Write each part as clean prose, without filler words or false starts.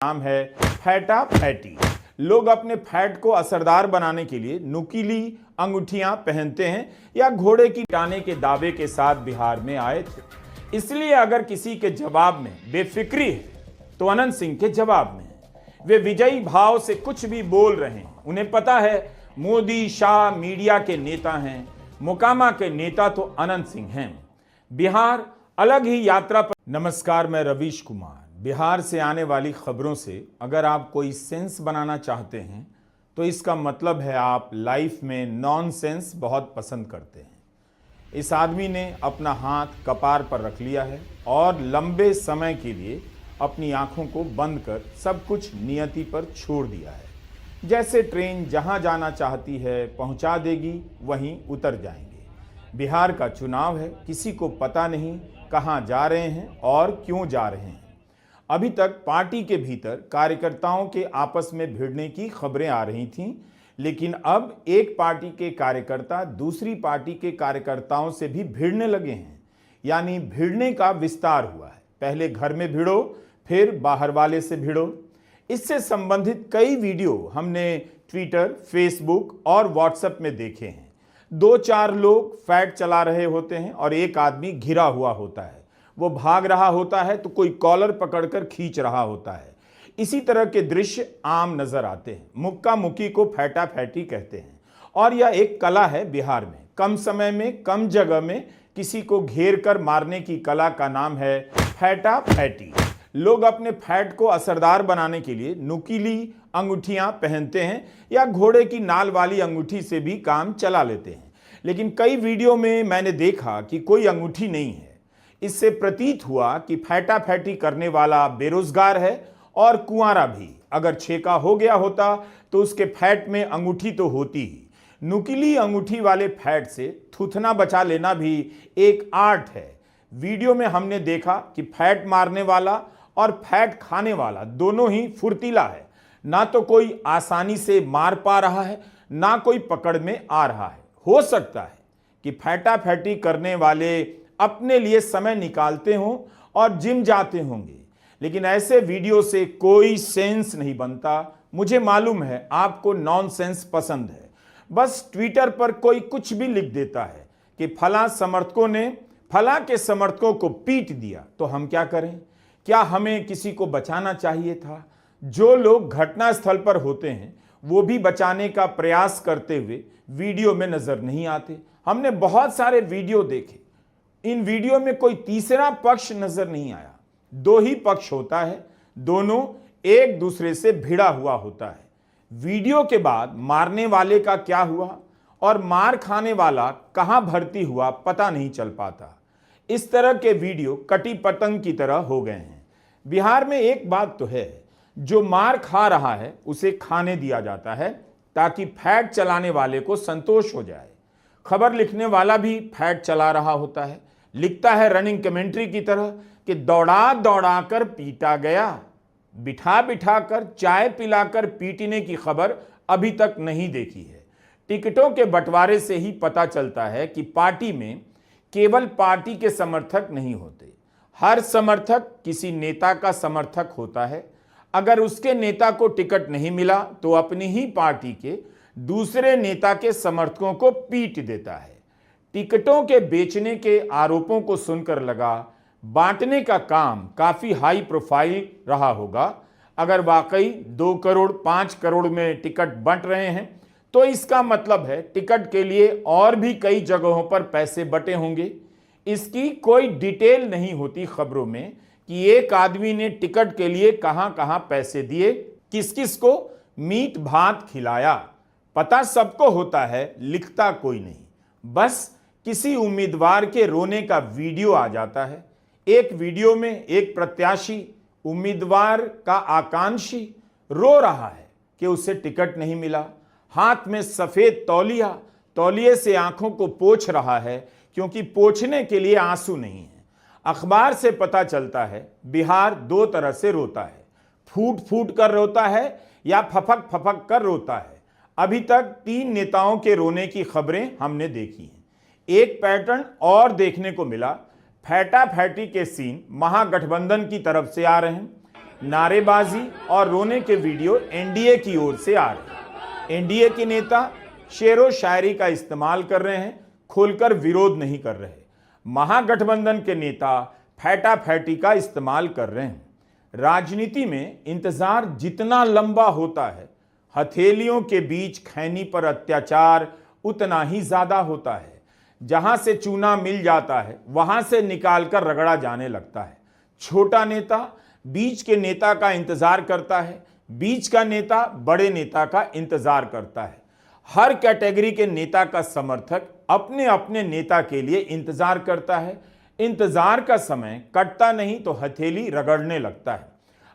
नाम है फैटा फैटी। लोग अपने फैट को असरदार बनाने के लिए नुकीली अंगूठियां पहनते हैं या घोड़े की टाने के दावे के साथ बिहार में आए थे। इसलिए अगर किसी के जवाब में बेफिक्री है तो अनंत सिंह के जवाब में है। वे विजयी भाव से कुछ भी बोल रहे हैं। उन्हें पता है मोदी शाह मीडिया के नेता हैं, मोकामा के नेता तो अनंत सिंह हैं। बिहार अलग ही यात्रा पर। नमस्कार, मैं रवीश कुमार। बिहार से आने वाली खबरों से अगर आप कोई सेंस बनाना चाहते हैं तो इसका मतलब है आप लाइफ में नॉनसेंस बहुत पसंद करते हैं। इस आदमी ने अपना हाथ कपार पर रख लिया है और लंबे समय के लिए अपनी आंखों को बंद कर सब कुछ नियति पर छोड़ दिया है। जैसे ट्रेन जहां जाना चाहती है पहुंचा देगी, वहीं उतर जाएंगे। बिहार का चुनाव है, किसी को पता नहीं कहां जा रहे हैं और क्यों जा रहे हैं। अभी तक पार्टी के भीतर कार्यकर्ताओं के आपस में भिड़ने की खबरें आ रही थीं, लेकिन अब एक पार्टी के कार्यकर्ता दूसरी पार्टी के कार्यकर्ताओं से भी भिड़ने लगे हैं। यानी भिड़ने का विस्तार हुआ है। पहले घर में भिड़ो, फिर बाहर वाले से भिड़ो। इससे संबंधित कई वीडियो हमने ट्विटर, फेसबुक और व्हाट्सएप में देखे हैं। 2-4 लोग फैट चला रहे होते हैं और एक आदमी घिरा हुआ होता है। वो भाग रहा होता है तो कोई कॉलर पकड़कर खींच रहा होता है। इसी तरह के दृश्य आम नजर आते हैं। मुक्का मुक्की को फैटा फैटी कहते हैं और यह एक कला है बिहार में। कम समय में कम जगह में किसी को घेर कर मारने की कला का नाम है फैटा फैटी। लोग अपने फैट को असरदार बनाने के लिए नुकीली अंगूठियां पहनते हैं या घोड़े की नाल वाली अंगूठी से भी काम चला लेते हैं। लेकिन कई वीडियो में मैंने देखा कि कोई अंगूठी नहीं है। इससे प्रतीत हुआ कि फैटा फैटी करने वाला बेरोजगार है और कुंवारा भी। अगर छेका हो गया होता तो उसके फैट में अंगूठी तो होती ही। नुकीली अंगूठी वाले फैट से थूथना बचा लेना भी एक आर्ट है। वीडियो में हमने देखा कि फैट मारने वाला और फैट खाने वाला दोनों ही फुर्तीला है। ना तो कोई आसानी से मार पा रहा है, ना कोई पकड़ में आ रहा है। हो सकता है कि फैटा फैटी करने वाले अपने लिए समय निकालते हों और जिम जाते होंगे, लेकिन ऐसे वीडियो से कोई सेंस नहीं बनता। मुझे मालूम है आपको नॉनसेंस पसंद है। बस ट्विटर पर कोई कुछ भी लिख देता है कि फला समर्थकों ने फला के समर्थकों को पीट दिया, तो हम क्या करें? क्या हमें किसी को बचाना चाहिए था? जो लोग घटनास्थल पर होते हैं वो भी बचाने का प्रयास करते हुए वीडियो में नजर नहीं आते। हमने बहुत सारे वीडियो देखे, इन वीडियो में कोई तीसरा पक्ष नजर नहीं आया। 2 ही पक्ष होता है, दोनों एक दूसरे से भिड़ा हुआ होता है। वीडियो के बाद मारने वाले का क्या हुआ और मार खाने वाला कहां भर्ती हुआ पता नहीं चल पाता। इस तरह के वीडियो कटी पतंग की तरह हो गए हैं। बिहार में एक बात तो है, जो मार खा रहा है उसे खाने दिया जाता है ताकि फैट चलाने वाले को संतोष हो जाए। खबर लिखने वाला भी फैट चला रहा होता है, लिखता है रनिंग कमेंट्री की तरह कि दौड़ा दौड़ा कर पीटा गया, बिठा बिठा कर चाय पिलाकर पीटने की खबर अभी तक नहीं देखी है। टिकटों के बंटवारे से ही पता चलता है कि पार्टी में केवल पार्टी के समर्थक नहीं होते। हर समर्थक किसी नेता का समर्थक होता है। अगर उसके नेता को टिकट नहीं मिला तो अपनी ही पार्टी के दूसरे नेता के समर्थकों को पीट देता है। टिकटों के बेचने के आरोपों को सुनकर लगा बांटने का काम काफी हाई प्रोफाइल रहा होगा। अगर वाकई 2 करोड़ 5 करोड़ में टिकट बंट रहे हैं तो इसका मतलब है टिकट के लिए और भी कई जगहों पर पैसे बटे होंगे। इसकी कोई डिटेल नहीं होती खबरों में कि एक आदमी ने टिकट के लिए कहां कहां पैसे दिए, किस किस को मीट भात खिलाया। पता सबको होता है, लिखता कोई नहीं। बस किसी उम्मीदवार के रोने का वीडियो आ जाता है। एक वीडियो में एक प्रत्याशी उम्मीदवार का आकांक्षी रो रहा है कि उसे टिकट नहीं मिला। हाथ में सफेद तौलिया, तौलिए से आंखों को पोंछ रहा है क्योंकि पोंछने के लिए आंसू नहीं है। अखबार से पता चलता है बिहार 2 तरह से रोता है, फूट फूट कर रोता है या फपक फपक कर रोता है। अभी तक 3 नेताओं के रोने की खबरें हमने देखी हैं। एक पैटर्न और देखने को मिला। फैटा फैटी के सीन महागठबंधन की तरफ से आ रहे हैं। नारेबाजी और रोने के वीडियो एनडीए की ओर से आ रहे हैं। एनडीए के नेता शेरो शायरी का इस्तेमाल कर रहे हैं, खोलकर विरोध नहीं कर रहे। महागठबंधन के नेता फैटा फैटी का इस्तेमाल कर रहे हैं। राजनीति में इंतजार जितना लंबा होता है, हथेलियों के बीच खैनी पर अत्याचार उतना ही ज्यादा होता है। जहां से चूना मिल जाता है वहां से निकालकर रगड़ा जाने लगता है। छोटा नेता बीच के नेता का इंतजार करता है, बीच का नेता बड़े नेता का इंतजार करता है। हर कैटेगरी के नेता का समर्थक अपने अपने नेता के लिए इंतजार करता है। इंतजार का समय कटता नहीं तो हथेली रगड़ने लगता है।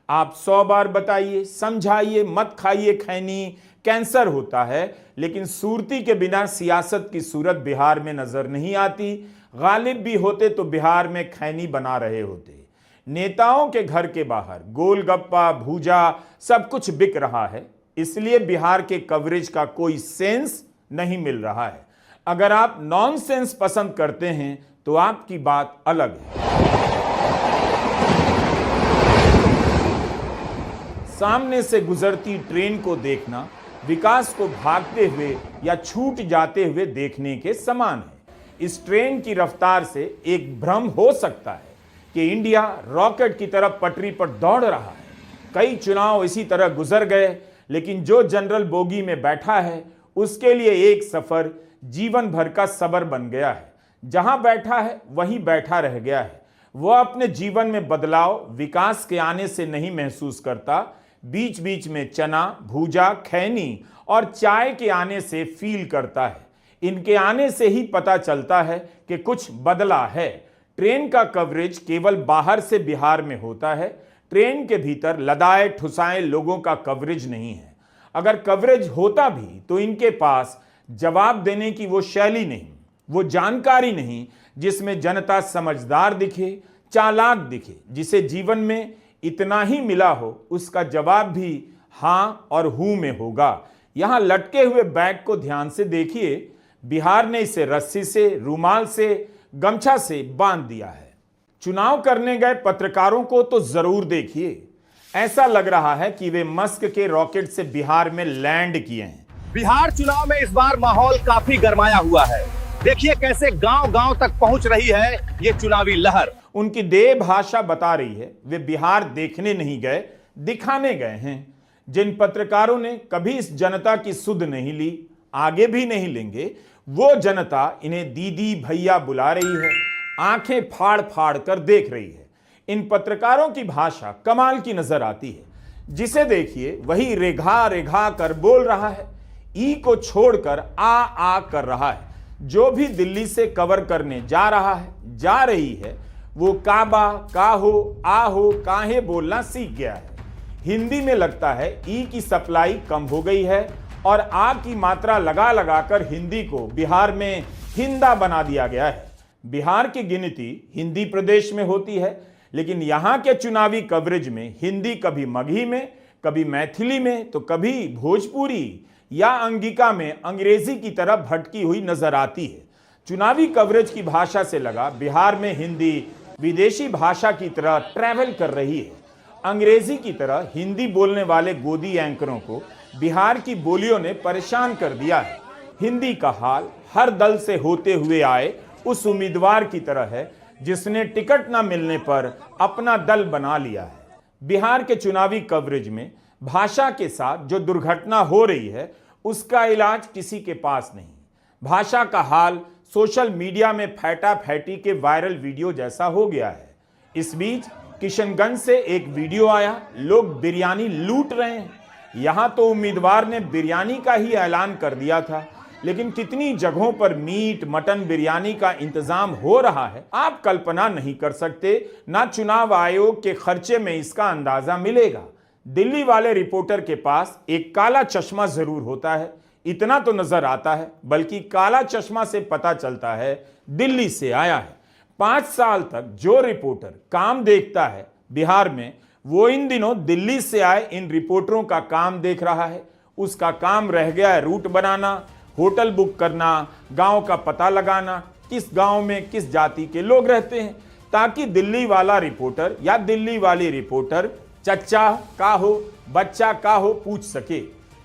आप 100 बार बताइए, समझाइए, मत खाइए खैनी, कैंसर होता है, लेकिन सूरती के बिना सियासत की सूरत बिहार में नजर नहीं आती। गालिब भी होते तो बिहार में खैनी बना रहे होते। नेताओं के घर के बाहर गोलगप्पा, भूजा सब कुछ बिक रहा है, इसलिए बिहार के कवरेज का कोई सेंस नहीं मिल रहा है। अगर आप नॉनसेंस पसंद करते हैं तो आपकी बात अलग है। सामने से गुजरती ट्रेन को देखना विकास को भागते हुए या छूट जाते हुए देखने के समान है। इस ट्रेन की रफ्तार से एक भ्रम हो सकता है कि इंडिया रॉकेट की तरफ पटरी पर दौड़ रहा है। कई चुनाव इसी तरह गुजर गए, लेकिन जो जनरल बोगी में बैठा है उसके लिए एक सफर जीवन भर का सबर बन गया है। जहां बैठा है वहीं बैठा रह गया है। वह अपने जीवन में बदलाव विकास के आने से नहीं महसूस करता, बीच बीच में चना, भूजा, खैनी और चाय के आने से फील करता है। इनके आने से ही पता चलता है कि कुछ बदला है। ट्रेन का कवरेज केवल बाहर से बिहार में होता है, ट्रेन के भीतर लदाए ठुसाए लोगों का कवरेज नहीं है। अगर कवरेज होता भी तो इनके पास जवाब देने की वो शैली नहीं, वो जानकारी नहीं जिसमें जनता समझदार दिखे, चालाक दिखे, जिसे जीवन में इतना ही मिला हो उसका जवाब भी हां और हूं में होगा। यहां लटके हुए बैग को ध्यान से देखिए। बिहार ने इसे रस्सी से, रूमाल से, गमछा से बांध दिया है। चुनाव करने गए पत्रकारों को तो जरूर देखिए। ऐसा लग रहा है कि वे मस्क के रॉकेट से बिहार में लैंड किए हैं। बिहार चुनाव में इस बार माहौल काफी गरमाया हुआ है। देखिए कैसे गांव-गांव तक पहुंच रही है ये चुनावी लहर। उनकी देह भाषा बता रही है वे बिहार देखने नहीं गए, दिखाने गए हैं। जिन पत्रकारों ने कभी इस जनता की सुध नहीं ली, आगे भी नहीं लेंगे, वो जनता इन्हें दीदी भैया बुला रही है, आंखें फाड़ फाड़ कर देख रही है। इन पत्रकारों की भाषा कमाल की नजर आती है। जिसे देखिए वही रेघा रेघा कर बोल रहा है, ई को छोड़कर आ कर रहा है। जो भी दिल्ली से कवर करने जा रहा है, जा रही है, वो काबा, काहो, आहो, काहे बोलना सीख गया है। हिंदी में लगता है ई की सप्लाई कम हो गई है और आ की मात्रा लगा लगाकर हिंदी को बिहार में हिंदा बना दिया गया है। बिहार की गिनती हिंदी प्रदेश में होती है, लेकिन यहां के चुनावी कवरेज में हिंदी कभी मगही में, कभी मैथिली में, तो कभी भोजपुरी या अंगिका में अंग्रेजी की तरह भटकी हुई नजर आती है। चुनावी कवरेज की भाषा से लगा बिहार में हिंदी विदेशी भाषा की तरह ट्रैवल कर रही है। अंग्रेजी की तरह हिंदी बोलने वाले गोदी एंकरों को बिहार की बोलियों ने परेशान कर दिया है। हिंदी का हाल हर दल से होते हुए आए उस उम्मीदवार की तरह है जिसने टिकट न मिलने पर अपना दल बना लिया है। बिहार के चुनावी कवरेज में भाषा के साथ जो दुर्घटना हो रही है उसका इलाज किसी के पास नहीं। भाषा का हाल सोशल मीडिया में फैटा फैटी के वायरल वीडियो जैसा हो गया है। इस बीच किशनगंज से एक वीडियो आया, लोग बिरयानी लूट रहे हैं। यहां तो उम्मीदवार ने बिरयानी का ही ऐलान कर दिया था, लेकिन कितनी जगहों पर मीट, मटन, बिरयानी का इंतजाम हो रहा है आप कल्पना नहीं कर सकते। ना चुनाव आयोग के खर्चे में इसका अंदाजा मिलेगा। दिल्ली वाले रिपोर्टर के पास एक काला चश्मा जरूर होता है, इतना तो नजर आता है, बल्कि काला चश्मा से पता चलता है दिल्ली से आया है। 5 साल तक जो रिपोर्टर काम देखता है बिहार में, वो इन दिनों दिल्ली से आए इन रिपोर्टरों का काम देख रहा है। उसका काम रह गया है रूट बनाना, होटल बुक करना, गांव का पता लगाना, किस गांव में किस जाति के लोग रहते हैं, ताकि दिल्ली वाला रिपोर्टर या दिल्ली वाली रिपोर्टर चच्चा का हो, बच्चा का हो, पूछ सके।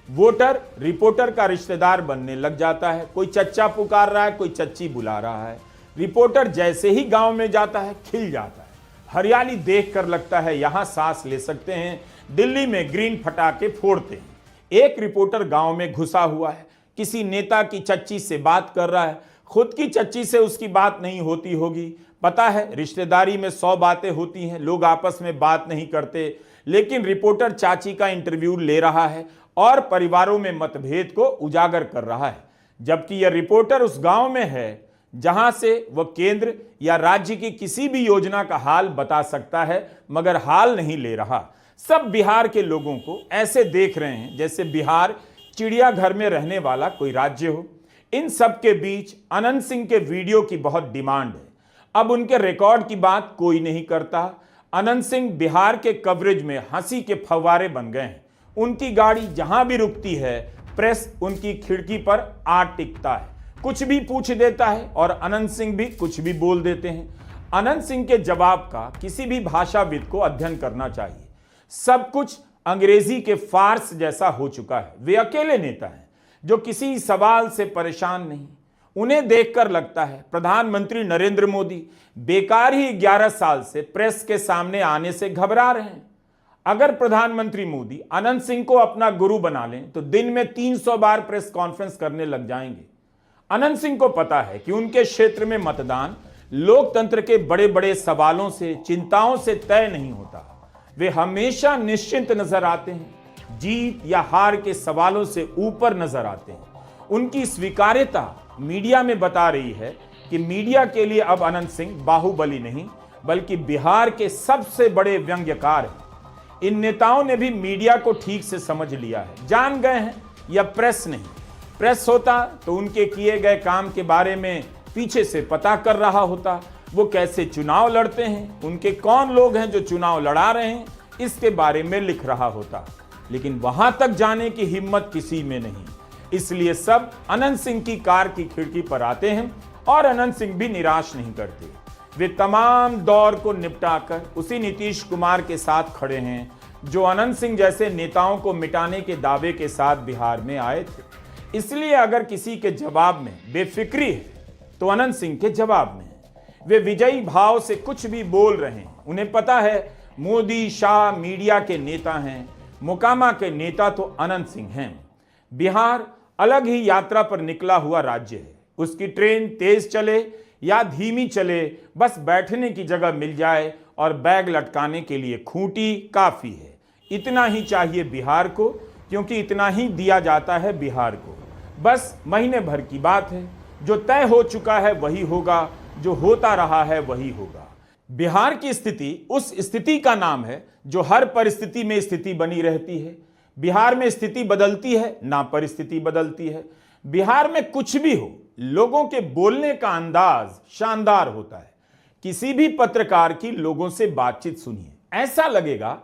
वोटर रिपोर्टर का रिश्तेदार बनने लग जाता है। कोई चच्चा पुकार रहा है, कोई चच्ची बुला रहा है। रिपोर्टर जैसे ही गांव में जाता है खिल जाता है। हरियाली देखकर लगता है यहां सांस ले सकते हैं। दिल्ली में ग्रीन फटाके फोड़ते हैं। एक रिपोर्टर गांव में घुसा हुआ है, किसी नेता की चच्ची से बात कर रहा है। खुद की चच्ची से उसकी बात नहीं होती होगी। पता है रिश्तेदारी में 100 बातें होती हैं, लोग आपस में बात नहीं करते, लेकिन रिपोर्टर चाची का इंटरव्यू ले रहा है और परिवारों में मतभेद को उजागर कर रहा है। जबकि यह रिपोर्टर उस गांव में है जहां से वह केंद्र या राज्य की किसी भी योजना का हाल बता सकता है, मगर हाल नहीं ले रहा। सब बिहार के लोगों को ऐसे देख रहे हैं जैसे बिहार चिड़ियाघर में रहने वाला कोई राज्य हो। इन सब के बीच अनंत सिंह के वीडियो की बहुत डिमांड है। अब उनके रिकॉर्ड की बात कोई नहीं करता। अनंत सिंह बिहार के कवरेज में हंसी के फव्वारे बन गए हैं। उनकी गाड़ी जहां भी रुकती है, प्रेस उनकी खिड़की पर आ टिकता है, कुछ भी पूछ देता है और अनंत सिंह भी कुछ भी बोल देते हैं। अनंत सिंह के जवाब का किसी भी भाषाविद को अध्ययन करना चाहिए। सब कुछ अंग्रेजी के फार्स जैसा हो चुका है। वे अकेले नेता हैं जो किसी सवाल से परेशान नहीं। उन्हें देखकर लगता है प्रधानमंत्री नरेंद्र मोदी बेकार ही 11 साल से प्रेस के सामने आने से घबरा रहे हैं। अगर प्रधानमंत्री मोदी अनंत सिंह को अपना गुरु बना लें तो दिन में 300 बार प्रेस कॉन्फ्रेंस करने लग जाएंगे। अनंत सिंह को पता है कि उनके क्षेत्र में मतदान लोकतंत्र के बड़े बड़े सवालों से, चिंताओं से तय नहीं होता। वे हमेशा निश्चिंत नजर आते हैं, जीत या हार के सवालों से ऊपर नजर आते हैं। उनकी स्वीकार्यता मीडिया में बता रही है कि मीडिया के लिए अब अनंत सिंह बाहुबली नहीं बल्कि बिहार के सबसे बड़े व्यंग्यकार हैं। इन नेताओं ने भी मीडिया को ठीक से समझ लिया है, जान गए हैं यह प्रेस नहीं। प्रेस होता तो उनके किए गए काम के बारे में पीछे से पता कर रहा होता, वो कैसे चुनाव लड़ते हैं, उनके कौन लोग हैं जो चुनाव लड़ा रहे हैं, इसके बारे में लिख रहा होता। लेकिन वहां तक जाने की हिम्मत किसी में नहीं। इसलिए सब अनंत सिंह की कार की खिड़की पर आते हैं और अनंत सिंह भी निराश नहीं करते। वे तमाम दौर को निपटाकर उसी नीतीश कुमार के साथ खड़े हैं जो अनंत सिंह जैसे नेताओं को मिटाने के दावे के साथ बिहार में आए थे। इसलिए अगर किसी के जवाब में बेफिक्री है तो अनंत सिंह के जवाब में है। वे विजयी भाव से कुछ भी बोल रहे हैं। उन्हें पता है मोदी शाह मीडिया के नेता हैं, मोकामा के नेता तो अनंत सिंह हैं। बिहार अलग ही यात्रा पर निकला हुआ राज्य है। उसकी ट्रेन तेज चले या धीमी चले, बस बैठने की जगह मिल जाए और बैग लटकाने के लिए खूंटी काफी है। इतना ही चाहिए बिहार को, क्योंकि इतना ही दिया जाता है बिहार को। बस महीने भर की बात है। जो तय हो चुका है वही होगा, जो होता रहा है वही होगा। बिहार की स्थिति उस स्थिति का नाम है जो हर परिस्थिति में स्थिति बनी रहती है। बिहार में स्थिति बदलती है ना परिस्थिति बदलती है। बिहार में कुछ भी हो, लोगों के बोलने का अंदाज शानदार होता है। किसी भी पत्रकार की लोगों से बातचीत सुनिए, ऐसा लगेगा